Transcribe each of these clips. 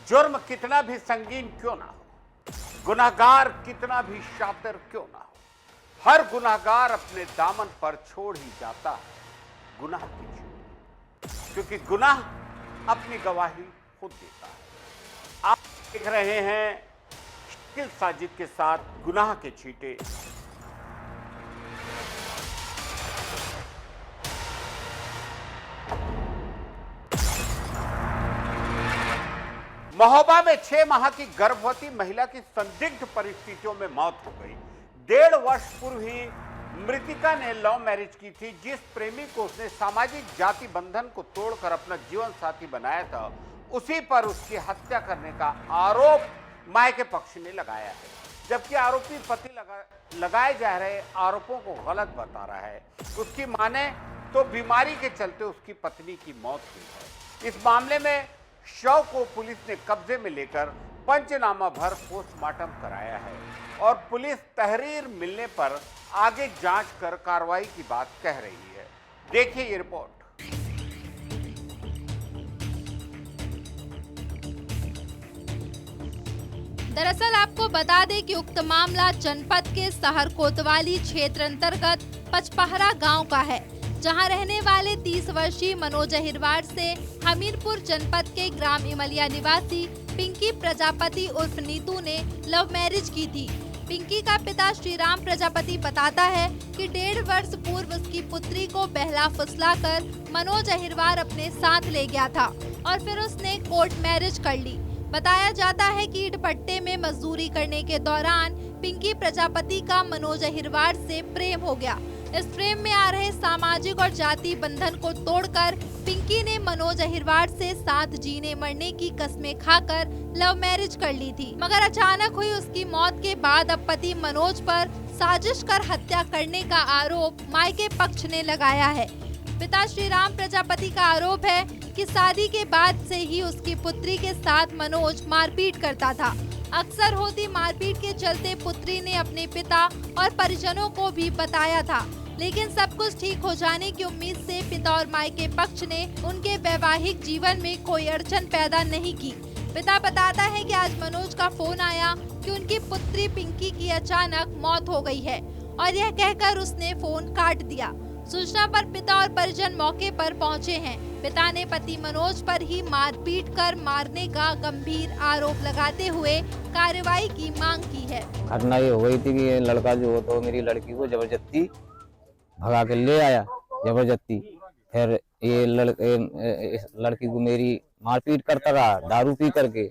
जुर्म कितना भी संगीन क्यों ना हो, गुनहगार कितना भी शातिर क्यों ना हो, हर गुनहगार अपने दामन पर छोड़ ही जाता है गुनाह की चोट, क्योंकि गुनाह अपनी गवाही खुद देता है। आप देख रहे हैं शकील साजिद के साथ गुनाह के छींटे। महोबा में 6 माह की गर्भवती महिला की संदिग्ध परिस्थितियों में मौत हो गई। 1.5 वर्ष पूर्व ही मृतिका ने लव मैरिज की थी। जिस प्रेमी को उसने सामाजिक जाति बंधन को तोड़कर अपना जीवन साथी बनाया था, उसी पर उसकी हत्या करने का आरोप मायके पक्ष ने लगाया है, जबकि आरोपी पति लगाए जा रहे आरोपों को गलत बता रहा है। उसकी माने तो बीमारी के चलते उसकी पत्नी की मौत हुई है। इस मामले में शव को पुलिस ने कब्जे में लेकर पंचनामा भर पोस्टमार्टम कराया है और पुलिस तहरीर मिलने पर आगे जांच कर कार्रवाई की बात कह रही है। देखिए ये रिपोर्ट। दरअसल आपको बता दें कि उक्त मामला जनपद के सहर कोतवाली क्षेत्र अंतर्गत पचपहरा गांव का है, जहां रहने वाले 30 वर्षीय मनोज अहिरवार से हमीरपुर जनपद के ग्राम इमलिया निवासी पिंकी प्रजापति उर्फ नीतू ने लव मैरिज की थी। पिंकी का पिता श्रीराम प्रजापति बताता है कि 1.5 वर्ष पूर्व उसकी पुत्री को बहला फुसलाकर मनोज अहिरवार अपने साथ ले गया था और फिर उसने कोर्ट मैरिज कर ली। बताया जाता है कि ईंट भट्टे में मजदूरी करने के दौरान पिंकी प्रजापति का मनोज अहिरवार से प्रेम हो गया। इस प्रेम में आ रहे सामाजिक और जाति बंधन को तोड़कर पिंकी ने मनोज अहिरवार से साथ जीने मरने की कस्में खाकर लव मैरिज कर ली थी, मगर अचानक हुई उसकी मौत के बाद अब पति मनोज पर साजिश कर हत्या करने का आरोप मायके पक्ष ने लगाया है। पिता श्रीराम प्रजापति का आरोप है कि शादी के बाद से ही उसकी पुत्री के साथ मनोज मारपीट करता था। अक्सर होती मारपीट के चलते पुत्री ने अपने पिता और परिजनों को भी बताया था, लेकिन सब कुछ ठीक हो जाने की उम्मीद से पिता और मायके पक्ष ने उनके वैवाहिक जीवन में कोई अड़चन पैदा नहीं की। पिता बताता है कि आज मनोज का फोन आया कि उनकी पुत्री पिंकी की अचानक मौत हो गई है और यह कहकर उसने फोन काट दिया। सूचना पर पिता और परिजन मौके पर पहुंचे हैं। पिता ने पति मनोज पर ही मारपीट कर मारने का गंभीर आरोप लगाते हुए कार्रवाई की मांग की है। घटना ये हो गई थी कि ये लड़का जो तो मेरी लड़की को जबरदस्ती भगा के ले आया, जबरदस्ती। फिर ये लड़की को मेरी मारपीट करता रहा, दारू पी करके।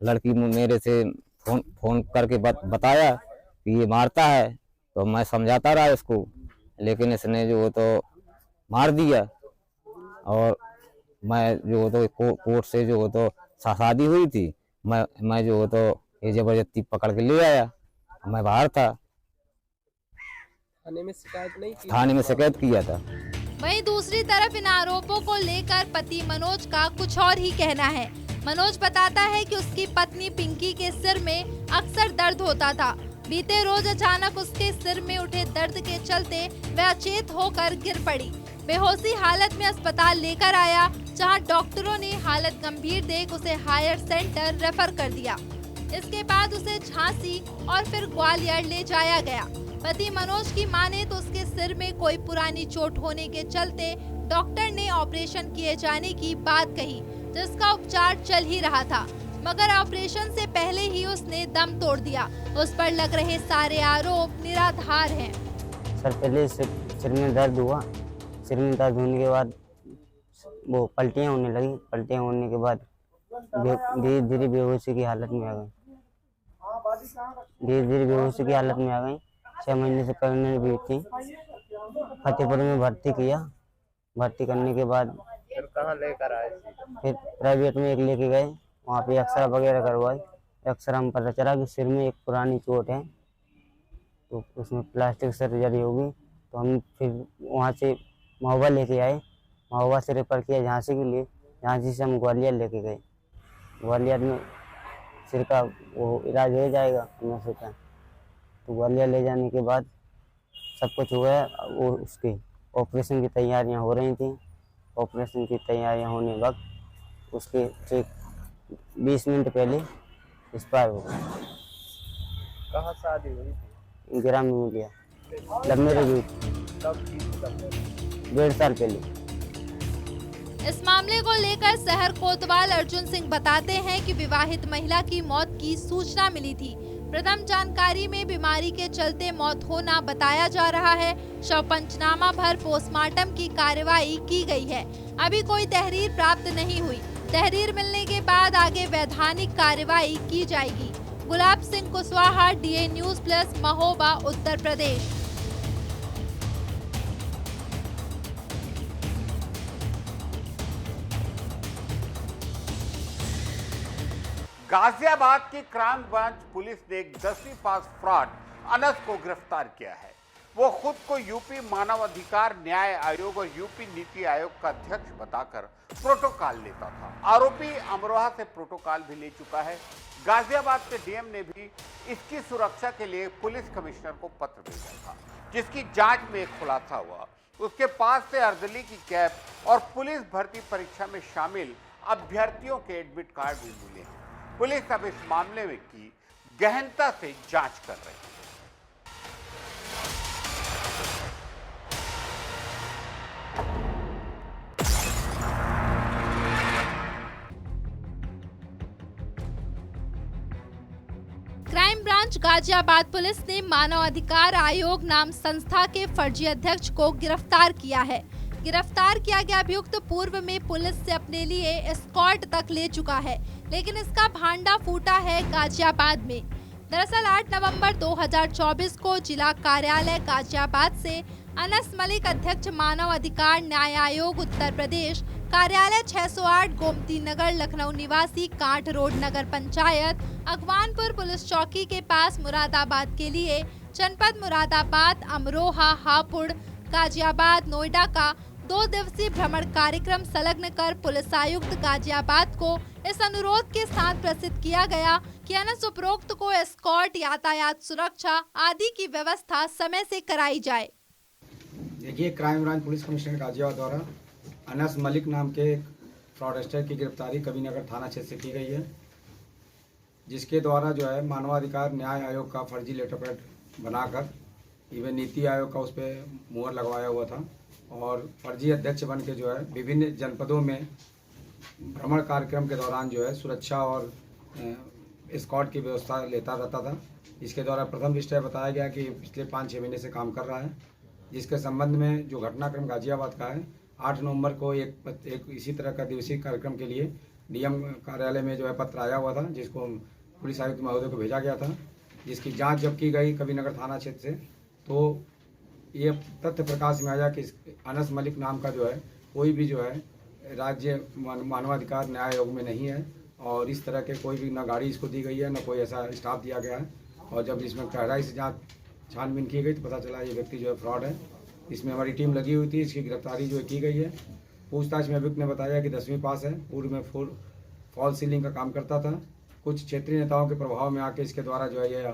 लड़की मेरे से फोन करके बताया कि ये मारता है, तो मैं समझाता रहा इसको, लेकिन इसने जो तो मार दिया। और मैं जो तो कोर्ट से जो तो शादी हुई थी, मैं जो तो ये जबरदस्ती पकड़ के ले आया। मैं बाहर था, थाने में शिकायत किया था। वहीं दूसरी तरफ इन आरोपों को लेकर पति मनोज का कुछ और ही कहना है। मनोज बताता है कि उसकी पत्नी पिंकी के सिर में अक्सर दर्द होता था। बीते रोज अचानक उसके सिर में उठे दर्द के चलते वह अचेत होकर गिर पड़ी। बेहोशी हालत में अस्पताल लेकर आया, जहां डॉक्टरों ने हालत गंभीर देख उसे हायर सेंटर रेफर कर दिया। इसके बाद उसे झांसी और फिर ग्वालियर ले जाया गया। पति मनोज की माने तो उसके सिर में कोई पुरानी चोट होने के चलते डॉक्टर ने ऑपरेशन किए जाने की बात कही, जिसका उपचार चल ही रहा था, मगर ऑपरेशन से पहले ही उसने दम तोड़ दिया। उस पर लग रहे सारे आरोप निराधार हैं। सर पहले सिर में दर्द हुआ, सिर में दर्द होने के बाद वो पलटियाँ होने लगी। पलटियाँ होने के बाद धीरे धीरे बेहोशी की हालत में आ गई। धीरे धीरे बेहोशी की हालत में आ गई। 6 महीने से प्रेग्नेंट भी थी। फतेहपुर में भर्ती किया। भर्ती करने के बाद फिर कहाँ लेकर आए? फिर प्राइवेट में एक लेके गए, वहाँ पे एक्सरे वगैरह करवाए। एक्सरे में पता चला कि सिर में एक पुरानी चोट है, तो उसमें प्लास्टिक सर्जरी होगी। तो हम फिर वहाँ से महोबा लेके आए, महोबा से रेफर किया झांसी के लिए, झांसी से हम ग्वालियर लेके गए। ग्वालियर में सिर का वो इलाज हो जाएगा, हमने सोचा। तो ग्वालियर ले जाने के बाद सब कुछ हुआ, वो उसके ऑपरेशन की तैयारियां हो रही थी। ऑपरेशन की तैयारियां होने वक्त उसके ठीक 20 मिनट पहले एक्सपायर हो गया। कहाँ शादी हुई थी? ग्राम में गया, जब मेरे भी कब की? 1.5 साल पहले। इस मामले को लेकर शहर कोतवाल अर्जुन सिंह बताते हैं कि विवाहित महिला की मौत की सूचना मिली थी। प्रथम जानकारी में बीमारी के चलते मौत होना बताया जा रहा है। शव पंचनामा भर पोस्टमार्टम की कार्रवाई की गई है। अभी कोई तहरीर प्राप्त नहीं हुई। तहरीर मिलने के बाद आगे वैधानिक कार्रवाई की जाएगी। Gulab Singh Kushwaha, DA news plus, Mahoba, Uttar Pradesh. Ghaziabad की क्राइम ब्रांच पुलिस ने एक 10वीं पास फ्रॉड अनस को गिरफ्तार किया है। वो खुद को यूपी मानवाधिकार न्याय आयोग और यूपी नीति आयोग का अध्यक्ष बताकर प्रोटोकॉल लेता था। आरोपी अमरोहा से प्रोटोकॉल भी ले चुका है। गाजियाबाद के डीएम ने भी इसकी सुरक्षा के लिए पुलिस कमिश्नर को पत्र भेजा था, जिसकी जांच में एक खुलासा हुआ। उसके पास से अर्दली की कैप और पुलिस भर्ती परीक्षा में शामिल अभ्यर्थियों के एडमिट कार्ड भी मिले हैं। पुलिस अब इस मामले में की गहनता से जांच कर रही है। क्राइम ब्रांच गाजियाबाद पुलिस ने मानव अधिकार आयोग नाम संस्था के फर्जी अध्यक्ष को गिरफ्तार किया है। गिरफ्तार किया गया अभियुक्त पूर्व में पुलिस से अपने लिए एस्कॉर्ट तक ले चुका है, लेकिन इसका भांडा फूटा है गाजियाबाद में। दरअसल 8 नवंबर 2024 को जिला कार्यालय गाजियाबाद से अनस मलिक, अध्यक्ष मानव अधिकार न्याय आयोग उत्तर प्रदेश, कार्यालय 608 गोमती नगर, लखनऊ निवासी, कांठ रोड, नगर पंचायत अगवानपुर पुलिस चौकी के पास मुरादाबाद के लिए जनपद मुरादाबाद, अमरोहा, हापुड़, गाजियाबाद, नोएडा का 2 दिवसीय भ्रमण कार्यक्रम संलग्न कर पुलिस आयुक्त गाजियाबाद को इस अनुरोध के साथ प्रेषित किया गया कि अनस उपरोक्त को एस्कॉर्ट, यातायात सुरक्षा आदि की व्यवस्था समय से कराई जाए। देखिए, crime branch police commissioner Ghaziabad द्वारा अनस मलिक नाम के फ्रॉडस्टर की गिरफ्तारी कबीरनगर थाना क्षेत्र से की गई है, जिसके द्वारा जो है मानवाधिकार न्याय आयोग का फर्जी लेटर पैड बनाकर इवन नीति आयोग का उस पर मुहर लगवाया हुआ था और फर्जी अध्यक्ष बन के जो है विभिन्न जनपदों में भ्रमण कार्यक्रम के दौरान जो है सुरक्षा और एस्कॉर्ट की व्यवस्था लेता रहता था। इसके द्वारा प्रथम दृष्टया बताया गया कि पिछले 5-6 महीने से काम कर रहा है, जिसके संबंध में जो घटनाक्रम गाजियाबाद का है, 8 नवंबर को एक इसी तरह का दिवसीय कार्यक्रम के लिए डीएम कार्यालय में जो है पत्र आया हुआ था, जिसको पुलिस आयुक्त महोदय को भेजा गया था। जिसकी जांच जब की गई कबीरनगर थाना क्षेत्र से, तो ये तथ्य प्रकाश में आया कि अनस मलिक नाम का जो है कोई भी जो है राज्य मानवाधिकार न्याय आयोग में नहीं है और इस तरह के कोई भी न गाड़ी इसको दी गई है, न कोई ऐसा स्टाफ दिया गया है। और जब इसमें गहराई से जांच छानबीन की गई तो पता चला ये व्यक्ति जो है फ्रॉड है। इसमें हमारी टीम लगी हुई थी, इसकी गिरफ्तारी जो है की गई है। पूछताछ में अभियुक्त ने बताया कि 10वीं पास है, पूर्व में फॉल सीलिंग का काम करता था। कुछ क्षेत्रीय नेताओं के प्रभाव में आके इसके द्वारा जो है ये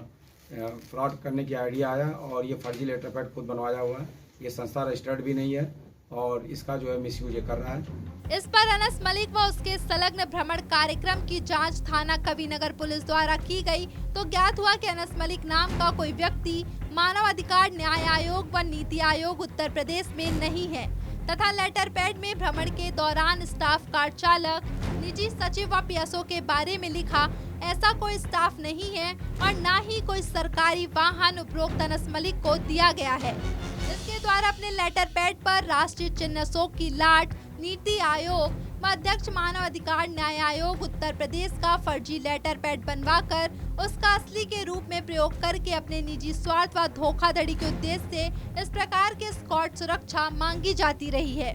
फ्रॉड करने की आइडिया आया और ये फर्जी लेटर पैड खुद बनवाया हुआ है। ये संस्था रजिस्टर्ड भी नहीं है और इसका जो है मिसयूज कर रहा है। इस पर अनस मलिक व उसके संलग्न भ्रमण कार्यक्रम की जांच थाना कबीरनगर पुलिस द्वारा की गई तो ज्ञात हुआ कि अनस मलिक नाम का कोई व्यक्ति मानव अधिकार न्याय आयोग व नीति आयोग उत्तर प्रदेश में नहीं है तथा लेटर पैड में भ्रमण के दौरान स्टाफ कार्ड चालक, निजी सचिव व पीएसओ के बारे में लिखा ऐसा कोई स्टाफ नहीं है और न ही कोई सरकारी वाहन उपरोक्त अनस मलिक को दिया गया है। इसके द्वारा अपने लेटर पैड पर राष्ट्रीय चिन्ह अशोक की लाट, नीति आयोग व अध्यक्ष मानव अधिकार न्याय आयोग उत्तर प्रदेश का फर्जी लेटर पैड बनवाकर उसका असली के रूप में प्रयोग करके अपने निजी स्वार्थ व धोखाधड़ी के उद्देश्य से इस प्रकार के एस्कॉर्ट सुरक्षा मांगी जाती रही है।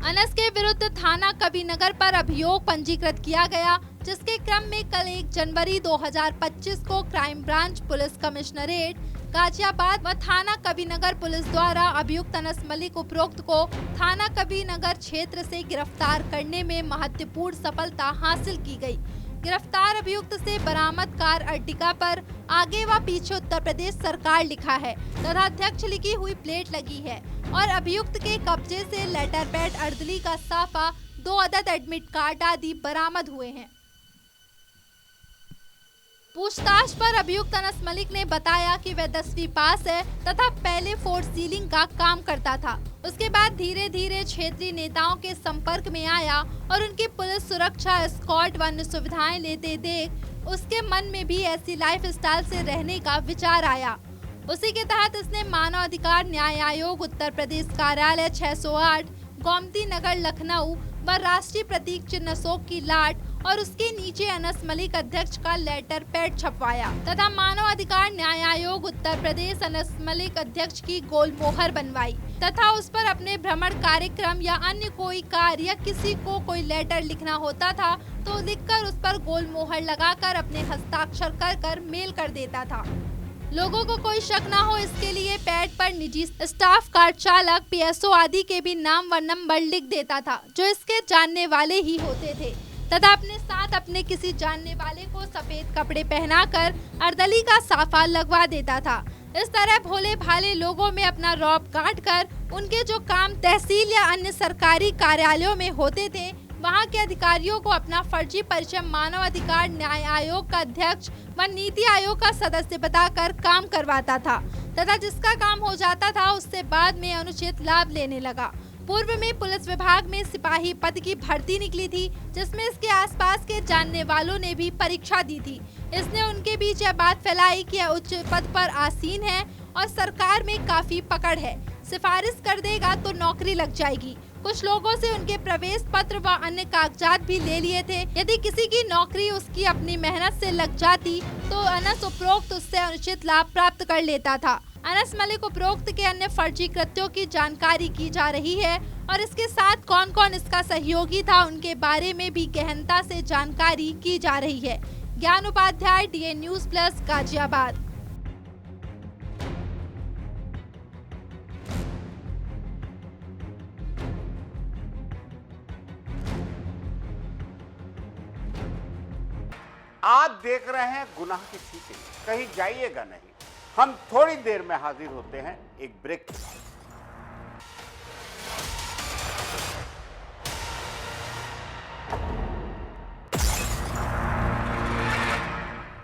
अनस के विरुद्ध थाना कबीरनगर पर अभियोग पंजीकृत किया गया। जिसके क्रम में कल 1 जनवरी 2025 को crime branch police commissionerate Ghaziabad व थाना कबीरनगर पुलिस द्वारा अभियुक्त अनस मलिक उपरोक्त को थाना कबीरनगर क्षेत्र से गिरफ्तार करने में महत्वपूर्ण सफलता हासिल की गई। गिरफ्तार अभियुक्त से बरामद कार अर्टिगा पर आगे व पीछे उत्तर प्रदेश सरकार लिखा है तथा अध्यक्ष लिखी हुई प्लेट लगी है और अभियुक्त के कब्जे से लेटर पैड, अर्दली का साफा, 2 अदद एडमिट कार्ड आदि बरामद हुए हैं। पूछताछ पर अभियुक्त अनस मलिक ने बताया कि वह 10वीं पास है तथा पहले फोर्स सीलिंग का काम करता था। उसके बाद धीरे धीरे क्षेत्रीय नेताओं के संपर्क में आया और उनकी पुलिस सुरक्षा, एस्कॉर्ट व अन्य सुविधाएं लेते देख उसके मन में भी ऐसी लाइफ स्टाइल से रहने का विचार आया। उसी के तहत इसने मानव अधिकार न्याय आयोग उत्तर प्रदेश कार्यालय 608 गोमती नगर लखनऊ व राष्ट्रीय प्रतीक चिन्ह अशोक की लाट और उसके नीचे अनस मलिक अध्यक्ष का लेटर पैड छपवाया तथा मानव अधिकार न्याय आयोग उत्तर प्रदेश अनस मलिक अध्यक्ष की गोल मोहर बनवाई तथा उस पर अपने भ्रमण कार्यक्रम या अन्य कोई कार्य या किसी को कोई लेटर लिखना होता था तो लिखकर उस पर गोल मोहर लगाकर अपने हस्ताक्षर कर मेल कर देता था। लोगों को कोई शक न हो इसके लिए पैड पर निजी स्टाफ, कार चालक, पीएसओ आदि के भी नाम व नंबर लिख देता था जो इसके जानने वाले ही होते थे तथा अपने साथ अपने किसी जानने वाले को सफेद कपड़े पहनाकर अर्दली का साफा लगवा देता था। इस तरह भोले भाले लोगों में अपना रौब काट कर उनके जो काम तहसील या अन्य सरकारी कार्यालयों में होते थे वहां के अधिकारियों को अपना फर्जी परिचय मानव अधिकार न्याय आयोग का अध्यक्ष व नीति आयोग का सदस्य बताकर काम करवाता था तथा जिसका काम हो जाता था उससे बाद में अनुचित लाभ लेने लगा। पूर्व में पुलिस विभाग में सिपाही पद की भर्ती निकली थी जिसमें इसके आसपास के जानने वालों ने भी परीक्षा दी थी। इसने उनके बीच यह बात फैलाई कि यह उच्च पद पर आसीन है और सरकार में काफी पकड़ है, सिफारिश कर देगा तो नौकरी लग जाएगी। कुछ लोगों से उनके प्रवेश पत्र व अन्य कागजात भी ले लिए थे। यदि किसी की नौकरी उसकी अपनी मेहनत से लग जाती तो अनस उपरोक्त उससे अनुचित लाभ प्राप्त कर लेता था। अनस मलिक उपरोक्त के अन्य फर्जी कृत्यों की जानकारी की जा रही है और इसके साथ कौन कौन इसका सहयोगी था उनके बारे में भी गहनता से जानकारी की जा रही है। Gyan Upadhyay, DN news plus, Ghaziabad. आप देख रहे हैं गुनाह की सीटें, कहीं जाइएगा नहीं। हम थोड़ी देर में हाजिर होते हैं एक ब्रेक के बाद।